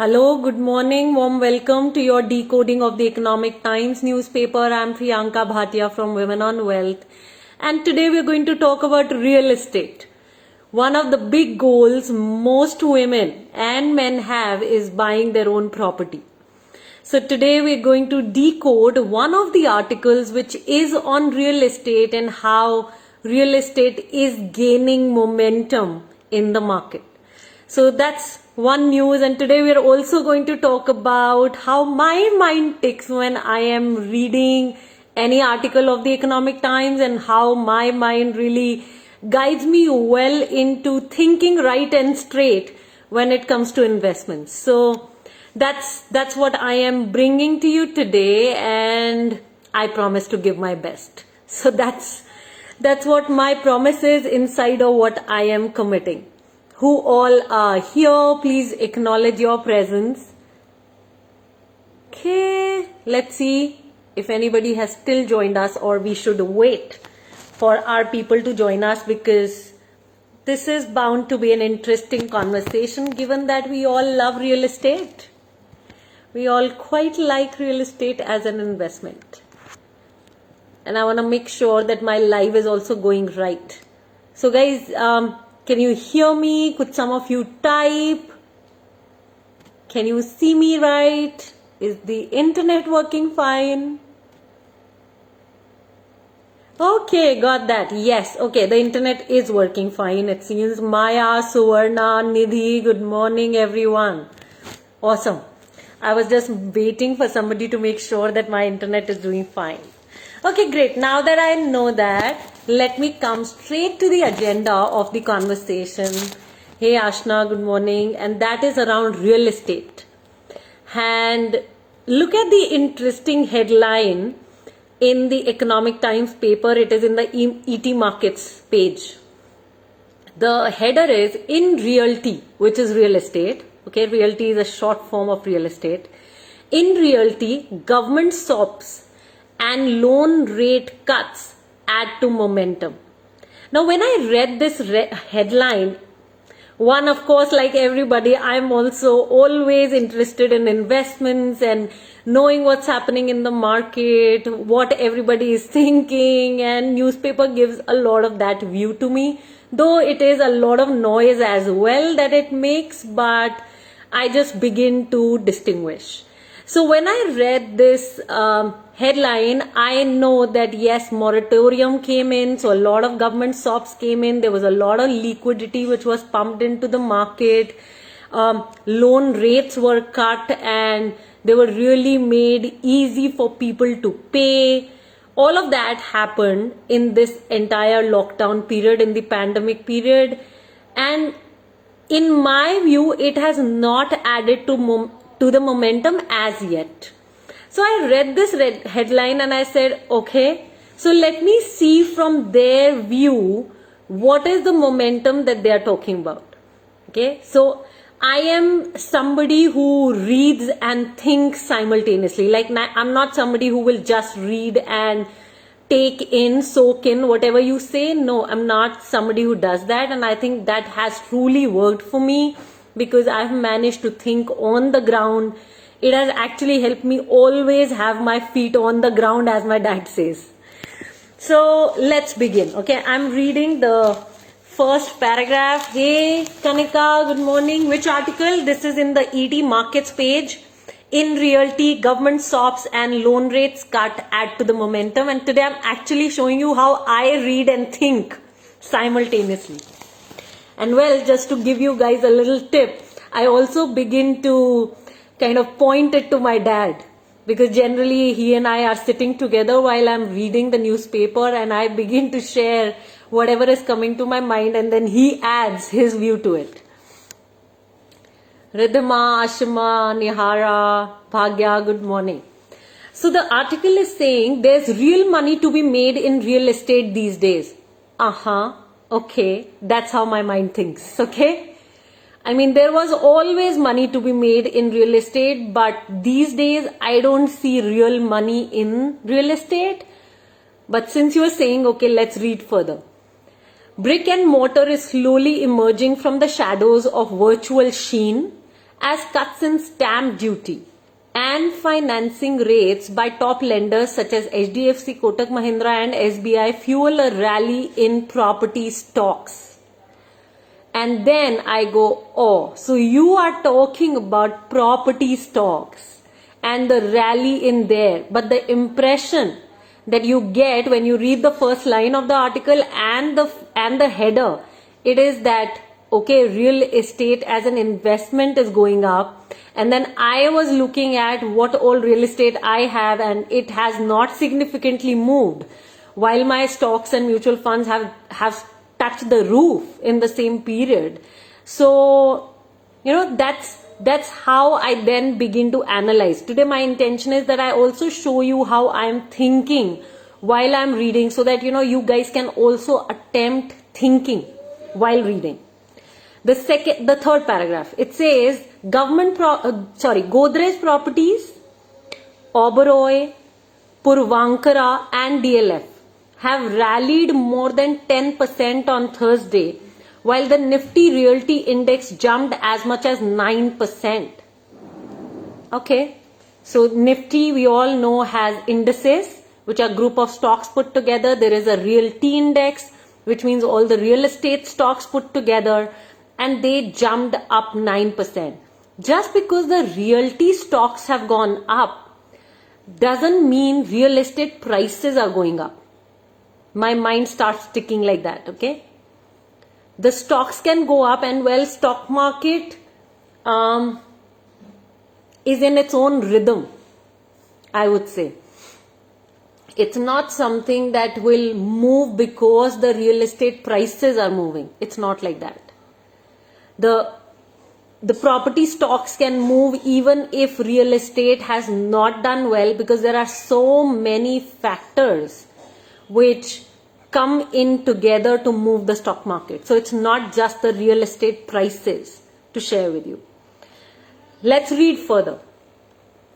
Hello, good morning, warm welcome to your decoding of the Economic Times newspaper. I'm Priyanka Bhatia from Women on Wealth, and today we're going to talk about real estate. One of the big goals most women and men have is buying their own property. So today we're going to decode one of the articles which is on real estate and how real estate is gaining momentum in the market. So that's one news, and today we are also going to talk about how my mind ticks when I am reading any article of the Economic Times and how my mind really guides me well into thinking right and straight when it comes to investments. So that's what I am bringing to you today, and I promise to give my best. So that's what my promise is inside of what I am committing. Who all are here, please acknowledge your presence. Okay, let's see if anybody has still joined us, or we should wait for our people to join us, because this is bound to be an interesting conversation given that we all love real estate. We all quite like real estate as an investment. And I want to make sure that my live is also going right. So guys, can you hear me? Could some of you type? Can you see me right? Is the internet working fine? Okay, got that. Yes, okay, the internet is working fine. It seems Maya, Suvarna, Nidhi, good morning everyone. Awesome. I was just waiting for somebody to make sure that my internet is doing fine. Okay, great. Now that I know that, let me come straight to the agenda of the conversation. Hey Ashna, good morning. And that is around real estate. And look at the interesting headline in the Economic Times paper. It is in the ET Markets page. The header is "In Realty," which is real estate. Okay, realty is a short form of real estate. In realty, government SOPs and loan rate cuts add to momentum. Now, when I read this headline, one, of course, like everybody, I'm also always interested in investments and knowing what's happening in the market, what everybody is thinking, and newspaper gives a lot of that view to me, though it is a lot of noise as well that it makes, but I just begin to distinguish. So when I read this headline, I know that yes, moratorium came in, so a lot of government SOPs came in, there was a lot of liquidity which was pumped into the market, loan rates were cut and they were really made easy for people to pay. All of that happened in this entire lockdown period, in the pandemic period, and in my view, it has not added to the momentum as yet. So I read this headline and I said, okay, so let me see from their view what is the momentum that they are talking about. Okay, so I am somebody who reads and thinks simultaneously. Like, I'm not somebody who will just read and take in, soak in whatever you say. No, I'm not somebody who does that, and I think that has truly worked for me because I've managed to think on the ground. It has actually helped me always have my feet on the ground, as my dad says. So let's begin. Okay, I'm reading the first paragraph. Hey Kanika, good morning. Which article? This is in the ET Markets page. In realty, government SOPs and loan rates cut add to the momentum. And today I'm actually showing you how I read and think simultaneously. And well, just to give you guys a little tip, I also begin to kind of point it to my dad, because generally he and I are sitting together while I'm reading the newspaper, and I begin to share whatever is coming to my mind, and then he adds his view to it. Ridhima, Ashima, Nihara, Bhagya, good morning. So the article is saying there's real money to be made in real estate these days. Okay, that's how my mind thinks, okay? I mean, there was always money to be made in real estate, but these days I don't see real money in real estate. But since you're saying, okay, let's read further. Brick and mortar is slowly emerging from the shadows of virtual sheen as cuts in stamp duty and financing rates by top lenders such as HDFC, Kotak Mahindra and SBI fuel a rally in property stocks. And then I go, oh, so you are talking about property stocks and the rally in there. But the impression that you get when you read the first line of the article and the header, it is that, okay, real estate as an investment is going up. And then I was looking at what all real estate I have, and it has not significantly moved, while my stocks and mutual funds have touched the roof in the same period. So, that's how I then begin to analyze. Today my intention is that I also show you how I'm thinking while I'm reading, so that you guys can also attempt thinking while reading. The third paragraph, it says Godrej Properties, Oberoi, Puravankara and DLF have rallied more than 10% on Thursday, while the Nifty Realty Index jumped as much as 9%. Okay, so Nifty, we all know, has indices, which are a group of stocks put together. There is a Realty Index, which means all the real estate stocks put together, and they jumped up 9%. Just because the realty stocks have gone up doesn't mean real estate prices are going up. My mind starts ticking like that, okay? The stocks can go up, and stock market is in its own rhythm, I would say. It's not something that will move because the real estate prices are moving. It's not like that. The property stocks can move even if real estate has not done well, because there are so many factors which come in together to move the stock market. So it's not just the real estate prices to share with you. Let's read further.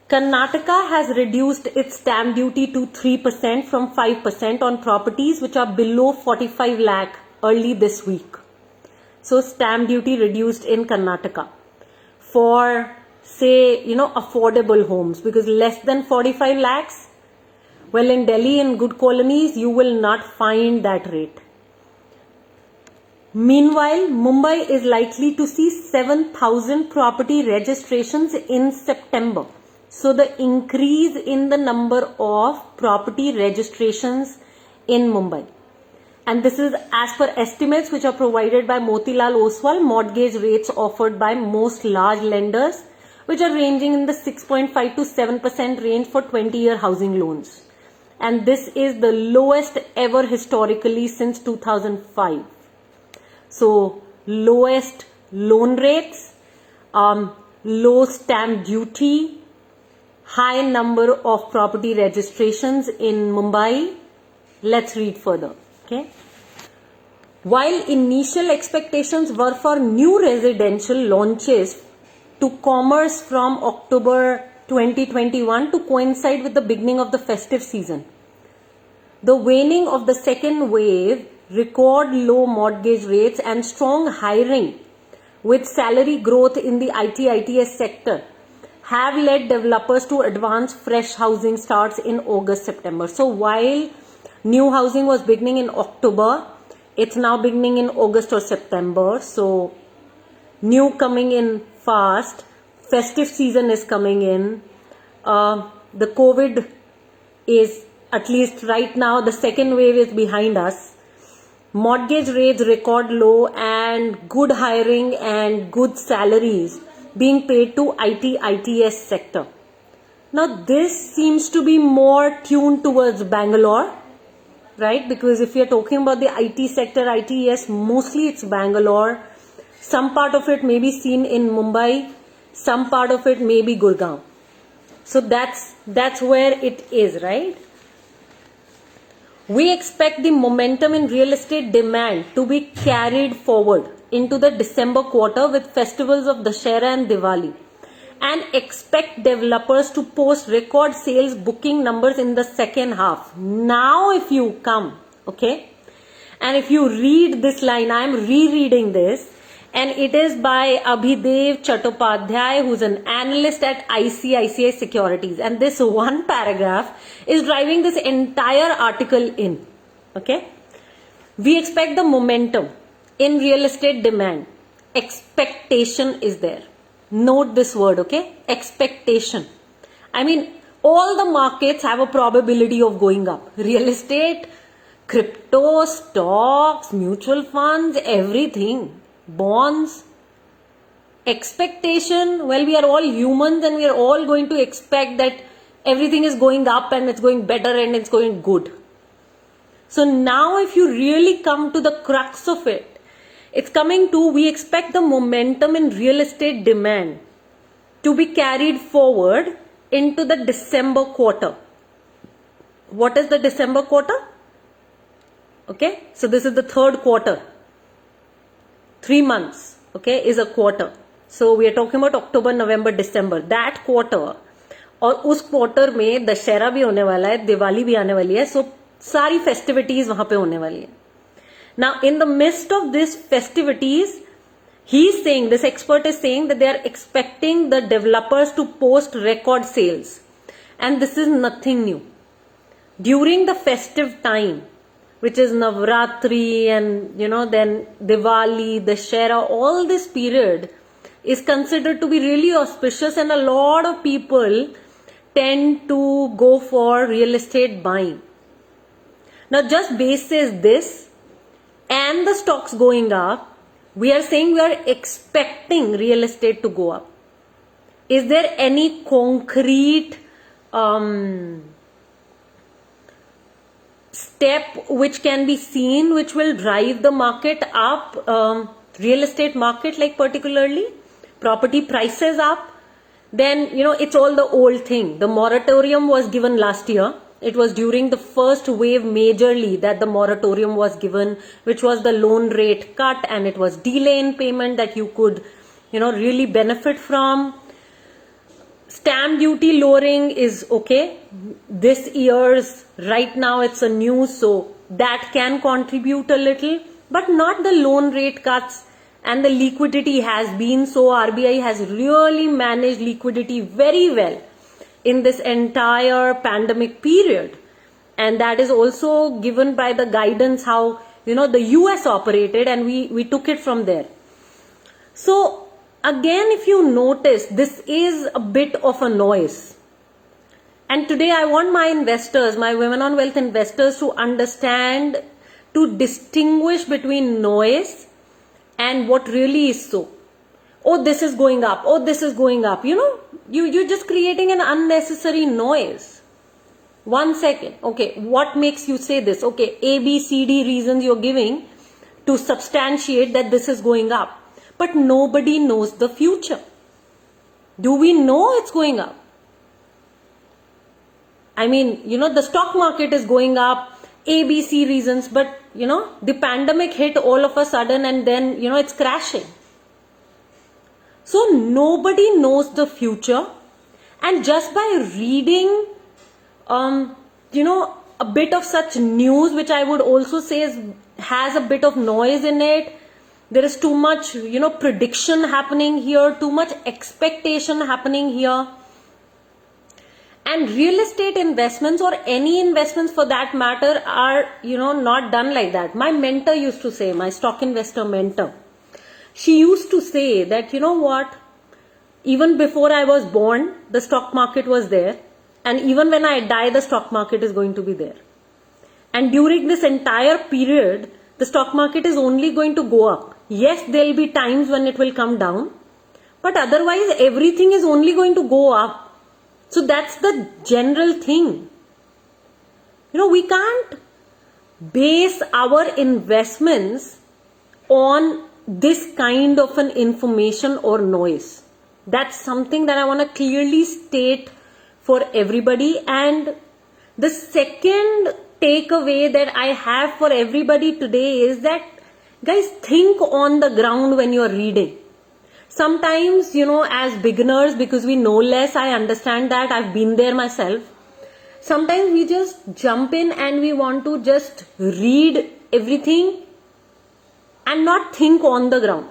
Karnataka has reduced its stamp duty to 3% from 5% on properties which are below 45 lakh early this week. So stamp duty reduced in Karnataka for, say, affordable homes, because less than 45 lakhs, well, in Delhi, in good colonies, you will not find that rate. Meanwhile, Mumbai is likely to see 7,000 property registrations in September. So the increase in the number of property registrations in Mumbai. And this is as per estimates which are provided by Motilal Oswal, mortgage rates offered by most large lenders, which are ranging in the 6.5 to 7% range for 20-year housing loans. And this is the lowest ever historically since 2005. So lowest loan rates, low stamp duty, high number of property registrations in Mumbai. Let's read further. Okay. While initial expectations were for new residential launches to commerce from October 2021 to coincide with the beginning of the festive season, the waning of the second wave, record low mortgage rates and strong hiring with salary growth in the IT/ITES sector have led developers to advance fresh housing starts in August-September. So while new housing was beginning in October, it's now beginning in August or September. So new coming in fast, festive season is coming in. The COVID is, at least right now, the second wave is behind us. Mortgage rates record low, and good hiring and good salaries being paid to IT/ITES sector. Now this seems to be more tuned towards Bangalore, right? Because if you're talking about the IT sector, ITES, mostly it's Bangalore. Some part of it may be seen in Mumbai. Some part of it may be Gurgaon. So that's where it is, right? We expect the momentum in real estate demand to be carried forward into the December quarter with festivals of Dussehra and Diwali, and expect developers to post record sales booking numbers in the second half. Now if you come, okay, and if you read this line, I am rereading this, and it is by Abhidev Chattopadhyay, who's an analyst at ICICI Securities. And this one paragraph is driving this entire article in. Okay? We expect the momentum in real estate demand. Expectation is there. Note this word, okay? Expectation. I mean, all the markets have a probability of going up. Real estate, crypto, stocks, mutual funds, everything. Bonds. Expectation, well, we are all humans and we are all going to expect that everything is going up and it's going better and it's going good. So now if you really come to the crux of it, it's coming to, we expect the momentum in real estate demand to be carried forward into the December quarter. What is the December quarter? Okay, so this is the third quarter. 3 months, okay, is a quarter. So we are talking about October, November, December. That quarter, और उस quarter में दशहरा भी होने वाला है, दिवाली भी आने वाली है, so सारी festivities वहां पे होने वाली है. Now, in the midst of these festivities, he's saying, this expert is saying that they are expecting the developers to post record sales. And this is nothing new. During the festive time, which is Navratri and, then Diwali, Dashera, all this period is considered to be really auspicious, and a lot of people tend to go for real estate buying. Now, just basis this and the stocks going up, we are saying we are expecting real estate to go up. Is there any concrete step which can be seen which will drive the market up, real estate market, like particularly property prices up? Then, it's all the old thing. The moratorium was given last year. It was during the first wave majorly that the moratorium was given, which was the loan rate cut, and it was delay in payment that you could, really benefit from. Stamp duty lowering is okay. This year's, right now it's a news, so that can contribute a little, but not the loan rate cuts. And the liquidity has been, so RBI has really managed liquidity very well in this entire pandemic period. And that is also given by the guidance how, the US operated, and we took it from there. So again, if you notice, this is a bit of a noise. And today I want my investors, my Women on Wealth investors, to understand, to distinguish between noise and what really is so. Oh, this is going up. Oh, this is going up. You're just creating an unnecessary noise. 1 second. Okay, what makes you say this? Okay, A, B, C, D reasons you're giving to substantiate that this is going up. But nobody knows the future. Do we know it's going up? I mean, the stock market is going up, A, B, C reasons, but, the pandemic hit all of a sudden and then, it's crashing. So nobody knows the future, and just by reading, a bit of such news, which I would also say has a bit of noise in it. There is too much, prediction happening here, too much expectation happening here. And real estate investments, or any investments for that matter, are, not done like that. My mentor used to say, my stock investor mentor, she used to say that, even before I was born, the stock market was there. And even when I die, the stock market is going to be there. And during this entire period, the stock market is only going to go up. Yes, there will be times when it will come down. But otherwise, everything is only going to go up. So that's the general thing. We can't base our investments on this kind of an information or noise. That's something that I want to clearly state for everybody. And the second takeaway that I have for everybody today is that, guys, think on the ground when you're reading. Sometimes, as beginners, because we know less, I understand that, I've been there myself. Sometimes we just jump in and we want to just read everything and not think on the ground.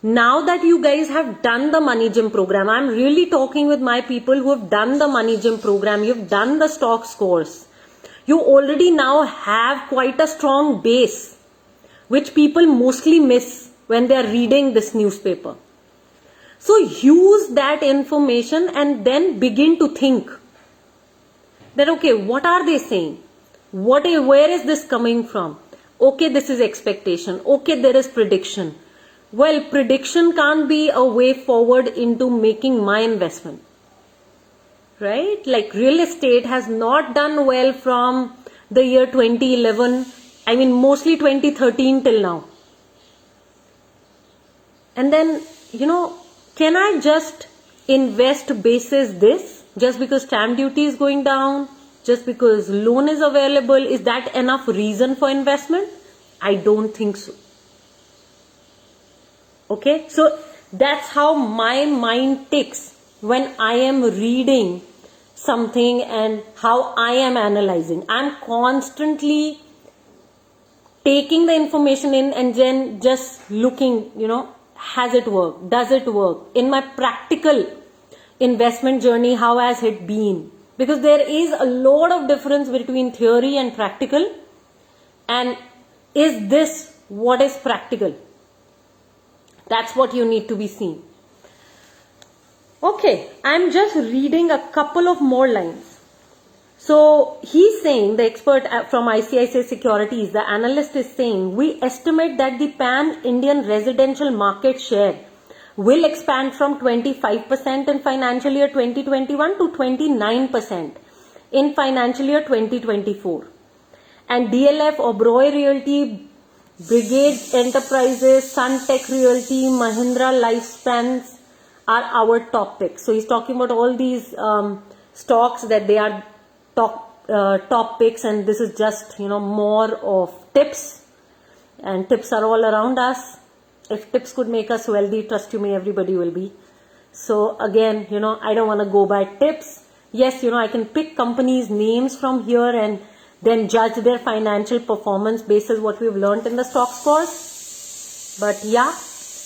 Now that you guys have done the Money Gym program, I'm really talking with my people who have done the Money Gym program, you've done the stocks course. You already now have quite a strong base, which people mostly miss when they are reading this newspaper. So use that information and then begin to think that, okay, what are they saying? Where is this coming from? Okay, this is expectation. Okay, there is prediction. Well, prediction can't be a way forward into making my investment. Right? Like real estate has not done well from the year 2011, I mean mostly 2013 till now. And then, can I just invest basis this just because stamp duty is going down, just because loan is available? Is that enough reason for investment? I don't think so. Okay, so that's how my mind ticks when I am reading something and how I am analyzing. I'm constantly taking the information in and then just looking, has it worked? Does it work? In my practical investment journey, how has it been? Because there is a lot of difference between theory and practical. And is this what is practical? That's what you need to be seeing. Okay, I'm just reading a couple of more lines. So he's saying, the expert from ICICI Securities, the analyst is saying, we estimate that the pan-Indian residential market share will expand from 25% in financial year 2021 to 29% in financial year 2024. And DLF, Oberoi Realty, Brigade Enterprises, Suntech Realty, Mahindra Lifespans are our top picks. So he's talking about all these stocks that they are top picks, and this is just more of tips, and tips are all around us. If tips could make us wealthy, trust you me, everybody will be. So again, I don't want to go by tips. Yes, I can pick companies' names from here and then judge their financial performance basis what we've learned in the stocks course. But yeah,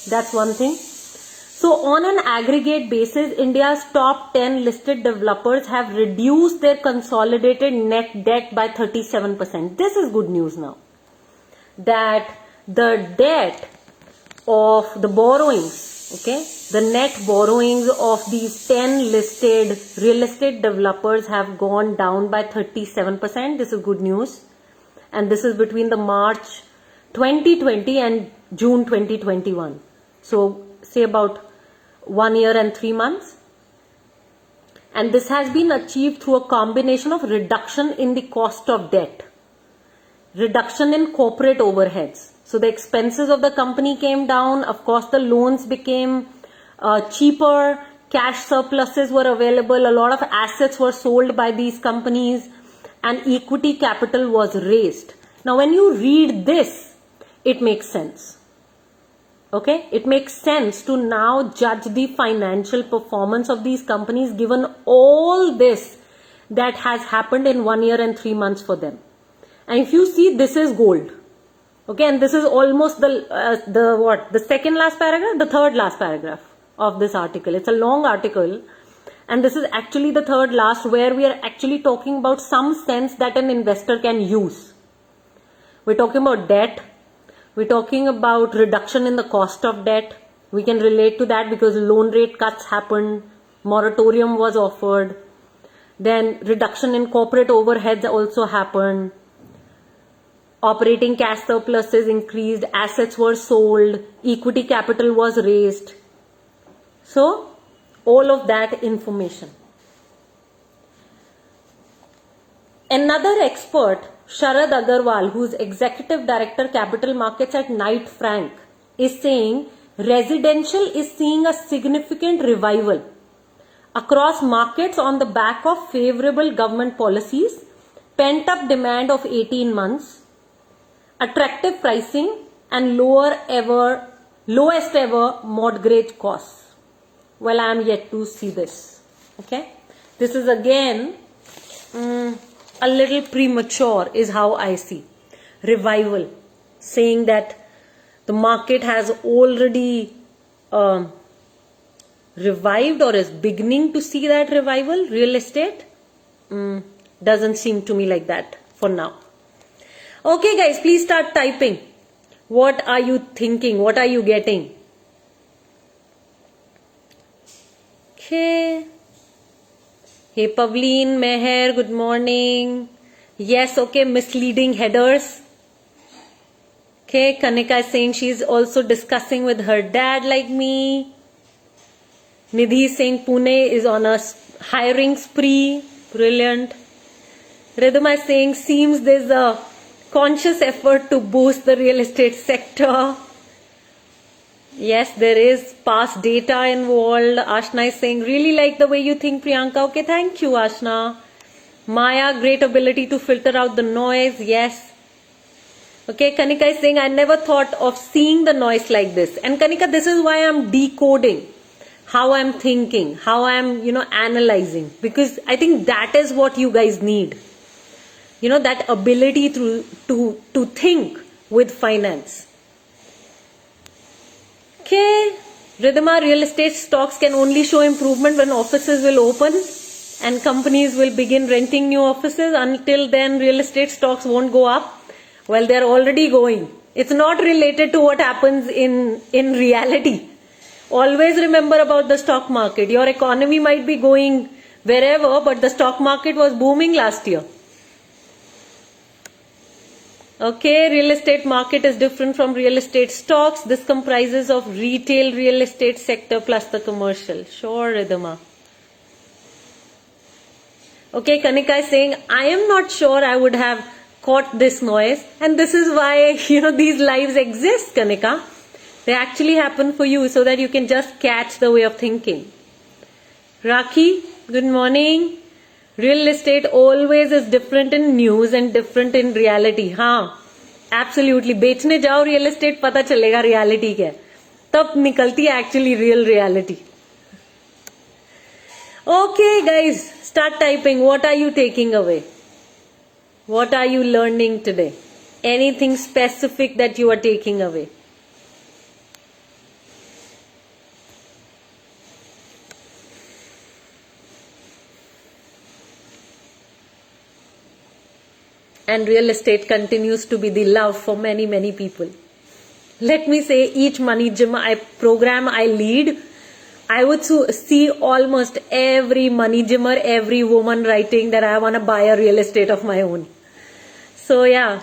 that's one thing. So on an aggregate basis, India's top 10 listed developers have reduced their consolidated net debt by 37%. This is good news now. That the debt of the borrowings, okay, the net borrowings of these 10 listed real estate developers have gone down by 37%. This is good news. And this is between the March 2020 and June 2021. So say about 1 year and 3 months. And this has been achieved through a combination of reduction in the cost of debt, reduction in corporate overheads. So the expenses of the company came down. Of course, the loans became cheaper. Cash surpluses were available. A lot of assets were sold by these companies, and equity capital was raised. Now, when you read this, it makes sense. Okay, it makes sense to now judge the financial performance of these companies given all this that has happened in 1 year and 3 months for them. And if you see, this is gold. Okay, and this is almost the second last paragraph, the third last paragraph of this article. It's a long article, and this is actually the third last, where we are actually talking about some sense that an investor can use. We're talking about debt. We're talking about reduction in the cost of debt. We can relate to that because loan rate cuts happened, moratorium was offered, then reduction in corporate overheads also happened. Operating cash surpluses increased, assets were sold, equity capital was raised. So, all of that information. Another expert, Sharad Agarwal, who's Executive Director Capital Markets at Knight Frank, is saying residential is seeing a significant revival across markets on the back of favorable government policies, pent-up demand of 18 months, attractive pricing, and lowest ever mortgage costs. Well, I am yet to see this. Okay, this is again a little premature, is how I see. Revival, saying that the market has already um, revived or is beginning to see that revival, real estate? Doesn't seem to me like that for now. Okay, guys, please start typing. What are you thinking? What are you getting? Okay. Hey, Pavleen, Meher, good morning. Yes, okay, misleading headers. Okay, Kanika is saying she's also discussing with her dad like me. Nidhi is saying Pune is on a hiring spree. Brilliant. Ridhima is saying seems there's a conscious effort to boost the real estate sector. Yes, there is past data involved. Ashna is saying, really like the way you think, Priyanka. Okay, thank you, Ashna. Maya, great ability to filter out the noise. Yes. Okay, Kanika is saying, I never thought of seeing the noise like this. And Kanika, this is why I'm decoding how I'm thinking, how I'm, analyzing. Because I think that is what you guys need. That ability to think with finance. Okay, Ridhima, real estate stocks can only show improvement when offices will open and companies will begin renting new offices. Until then, real estate stocks won't go up. Well, they're already going. It's not related to what happens in reality. Always remember about the stock market. Your economy might be going wherever, but the stock market was booming last year. Okay, real estate market is different from real estate stocks. This comprises of retail real estate sector plus the commercial. Sure, Ridhima. Okay, Kanika is saying, I am not sure I would have caught this noise. And this is why, these lives exist, Kanika. They actually happen for you so that you can just catch the way of thinking. Rakhi, good morning. Real estate always is different in news and different in reality. हाँ, absolutely. बेचने जाओ real estate पता चलेगा reality क्या है. तब निकलती है actually real reality. Okay, guys, start typing. What are you taking away? What are you learning today? Anything specific that you are taking away? And real estate continues to be the love for many, many people. Let me say, each money gym program I lead, I would see almost every money gymmer, every woman writing that I want to buy a real estate of my own. So yeah,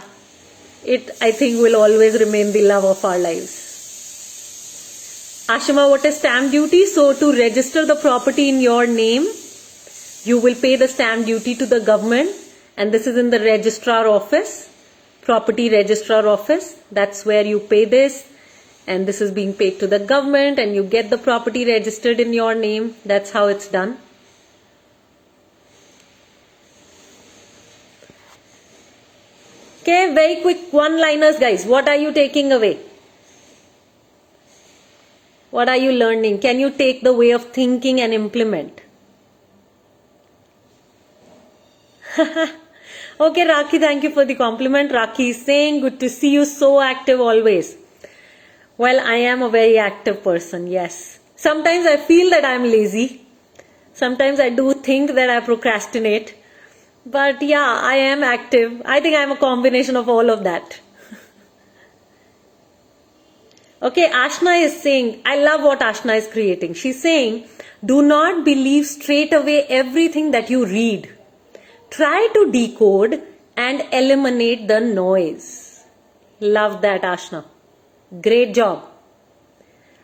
it I think will always remain the love of our lives. Ashima, what is stamp duty? So to register the property in your name, you will pay the stamp duty to the government. And this is in the registrar office, property registrar office. That's where you pay this. And this is being paid to the government and you get the property registered in your name. That's how it's done. Okay, very quick one-liners, guys. What are you taking away? What are you learning? Can you take the way of thinking and implement? Okay, Rakhi, thank you for the compliment. Rakhi is saying, good to see you, so active always. Well, I am a very active person, yes. Sometimes I feel that I'm lazy. Sometimes I do think that I procrastinate. But yeah, I am active. I think I'm a combination of all of that. Okay, Ashna is saying, I love what Ashna is creating. She's saying, do not believe straight away everything that you read. Try to decode and eliminate the noise. Love that, Ashna. Great job.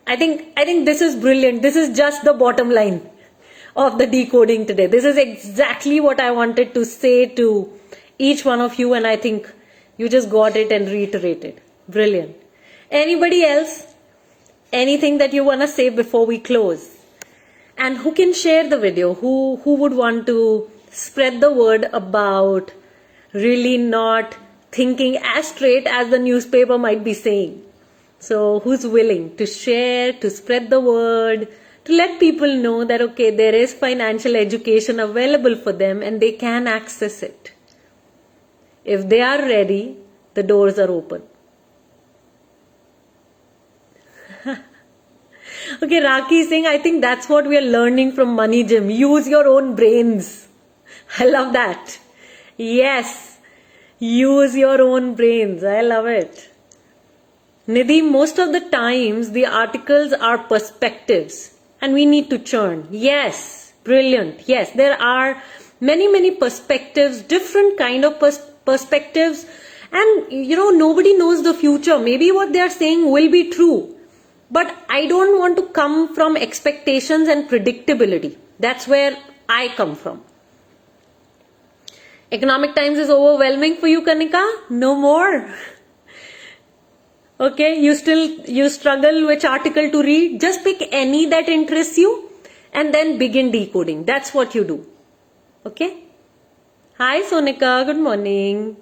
I think this is brilliant. This is just the bottom line of the decoding today. This is exactly what I wanted to say to each one of you, and I think you just got it and reiterated. Brilliant. Anybody else? Anything that you want to say before we close? And who can share the video? Who would want to spread the word about really not thinking as straight as the newspaper might be saying? So who's willing to share, to spread the word, to let people know that, okay, there is financial education available for them and they can access it. If they are ready, the doors are open. Okay, Raki is saying, I think that's what we are learning from Money Gym. Use your own brains. I love that. Yes, use your own brains. I love it. Nidhi, most of the times the articles are perspectives and we need to churn. Yes, brilliant. Yes, there are many perspectives, different kind of perspectives, and nobody knows the future. Maybe what they are saying will be true, but I don't want to come from expectations and predictability. That's where I come from. Economic Times is overwhelming for you, Kanika? No more. Okay, you struggle which article to read. Just pick any that interests you and then begin decoding. That's what you do. Okay. Hi Sonika, good morning.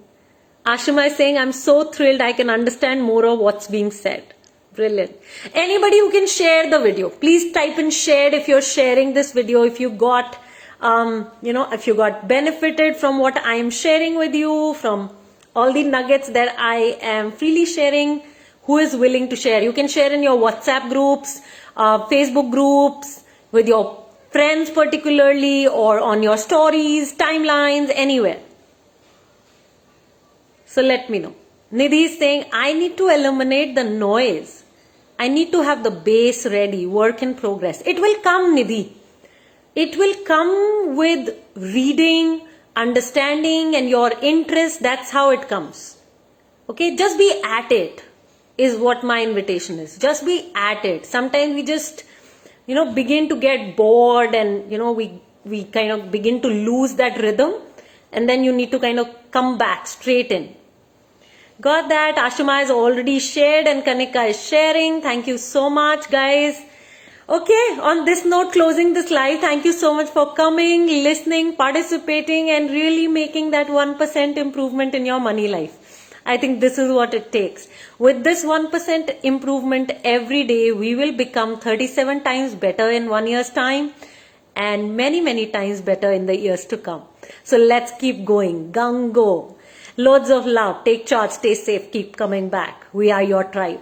Ashima is saying, I'm so thrilled I can understand more of what's being said. Brilliant. Anybody who can share the video, please type in shared if you're sharing this video, if you got, if you got benefited from what I am sharing with you, from all the nuggets that I am freely sharing. Who is willing to share? You can share in your WhatsApp groups, Facebook groups, with your friends particularly, or on your stories, timelines, anywhere. So let me know. Nidhi is saying, I need to eliminate the noise. I need to have the base ready, work in progress. It will come, Nidhi. It will come with reading, understanding, and your interest. That's how it comes. Okay, just be at it. Is what my invitation is. Just be at it. Sometimes we just, begin to get bored and, we kind of begin to lose that rhythm, and then you need to kind of come back straight in. Got that? Ashima has already shared and Kanika is sharing. Thank you so much, guys. Okay, on this note, closing this live, thank you so much for coming, listening, participating, and really making that 1% improvement in your money life. I think this is what it takes. With this 1% improvement every day, we will become 37 times better in 1 year's time and many times better in the years to come. So let's keep going. Gango. Loads of love. Take charge. Stay safe. Keep coming back. We are your tribe.